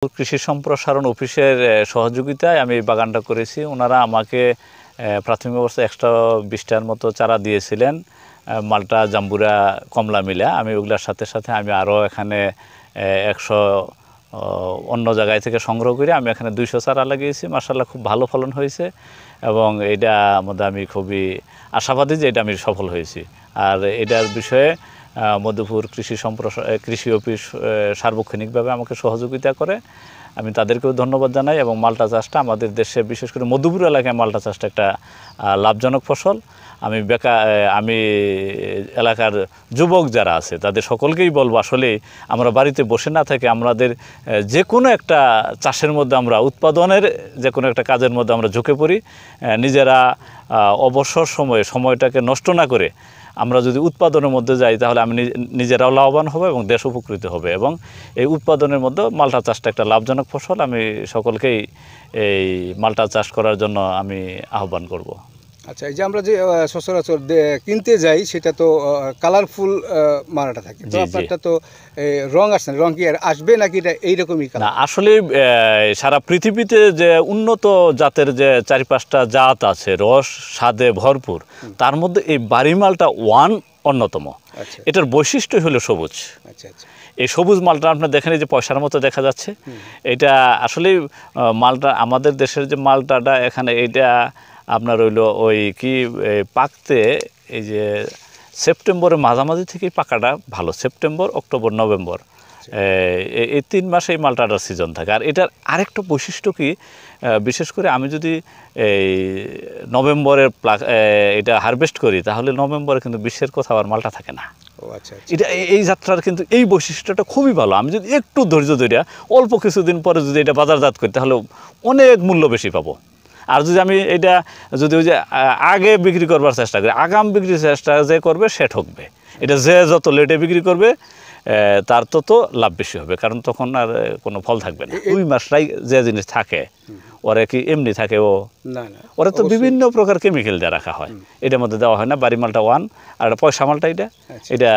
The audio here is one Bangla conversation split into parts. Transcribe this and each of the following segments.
কৃষি সম্প্রসারণ অফিসের সহযোগিতায় আমি এই বাগানটা করেছি। ওনারা আমাকে প্রাথমিক অবস্থায় 120টার মতো চারা দিয়েছিলেন, মালটা, জাম্বুরা, কমলা মিলা। আমি ওগুলোর সাথে সাথে আমি আরও এখানে 100 অন্য জায়গায় থেকে সংগ্রহ করে আমি এখানে 200 চারা লাগিয়েছি। মাশাআল্লাহ খুব ভালো ফলন হয়েছে এবং এটা মধ্যে আমি খুবই আশাবাদী যে এটা আমি সফল হয়েছি। আর এটার বিষয়ে মধুপুর কৃষি অফিস সার্বক্ষণিকভাবে আমাকে সহযোগিতা করে, আমি তাদেরকেও ধন্যবাদ জানাই। এবং মালটা চাষটা আমাদের দেশে, বিশেষ করে মধুপুর এলাকায় মালটা চাষটা একটা লাভজনক ফসল। আমি এলাকার যুবক যারা আছে তাদের সকলকেই বলবো, আসলে আমরা বাড়িতে বসে না থেকে আমাদের যে কোনো একটা চাষের মধ্যে, আমরা উৎপাদনের যে কোনো একটা কাজের মধ্যে আমরা ঝুঁকে পড়ি। নিজেরা অবসর সময়টাকে নষ্ট না করে আমরা যদি উৎপাদনের মধ্যে যাই, তাহলে আমি নিজেরাও লাভবান হব এবং দেশ উপকৃত হবে। এবং এই উৎপাদনের মধ্যে মালটা চাষটা একটা লাভজনক ফসল। আমি সকলকেই এই মালটা চাষ করার জন্য আমি আহ্বান করব। আচ্ছা, এই যে আমরা যে সচরাচর কিনতে যাই, সেটা তো কালারফুল মালটা থাকে, তো আপনারটা তো রং আসছে, রং কি আসবে নাকি এটা এইরকমই? না, আসলে সারা পৃথিবীতে যে উন্নত জাতের যে 4-5টা জাত আছে, রস স্বাদে ভরপুর, তার মধ্যে এই বাড়ি মালটা অন্যতম। এটার বৈশিষ্ট্য হলো সবুজ। আচ্ছা আচ্ছা, এই সবুজ মালটা আপনার দেখেন, এই যে পয়সার মতো দেখা যাচ্ছে, এটা আসলে মালটা আমাদের দেশের যে মালটাটা এখানে, এটা আপনার হইলো ওই কি পাকতে এই যে সেপ্টেম্বরের মাঝামাঝি থেকেই পাকাটা ভালো। সেপ্টেম্বর, অক্টোবর, নভেম্বর, এই 3 মাসে এই মালটাটার সিজন থাকে। আর এটার আরেকটা বৈশিষ্ট্য কি, বিশেষ করে আমি যদি এই নভেম্বরের এটা হারভেস্ট করি, তাহলে নভেম্বরে কিন্তু বিশ্বের কোথাও আর মালটা থাকে না। এটা এই যাত্রার কিন্তু এই বৈশিষ্ট্যটা খুবই ভালো। আমি যদি একটু ধৈর্য ধরে অল্প কিছুদিন পরে যদি এটা বাজারজাত করি, তাহলে অনেক মূল্য বেশি পাবো। আর যদি আমি এটা যদি ওই যে আগে বিক্রি করবার চেষ্টা করি, আগাম বিক্রির চেষ্টা যে করবে সে ঠকবে। এটা যে যত লেটে বিক্রি করবে তার তত লাভ বেশি হবে, কারণ তখন আর কোনো ফল থাকবে না। 2 মাসটাই যে জিনিস থাকে, ওরা কি এমনি থাকে? ওরা তো বিভিন্ন প্রকার কেমিক্যাল দিয়ে রাখা হয়, এটার মধ্যে দেওয়া হয় না। বাড়ি মালটা 1 আর পয়সা মালটা, এটা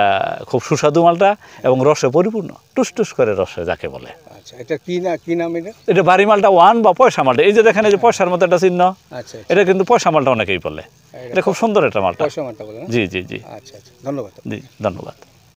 খুব সুস্বাদু মালটা এবং রসে পরিপূর্ণ, টুস করে রসে যাকে বলে। এটা কি নাম? এটা বাড়ি মালটা 1 বা পয়সা মালটা। এই যে দেখেন, এই যে পয়সার মতো একটা চিহ্ন, এটা কিন্তু পয়সা মালটা অনেকেই বলে। এটা খুব সুন্দর একটা মালটা। পয়সা মালটা বলে। জি জি জি। আচ্ছা আচ্ছা, ধন্যবাদ। জি, ধন্যবাদ।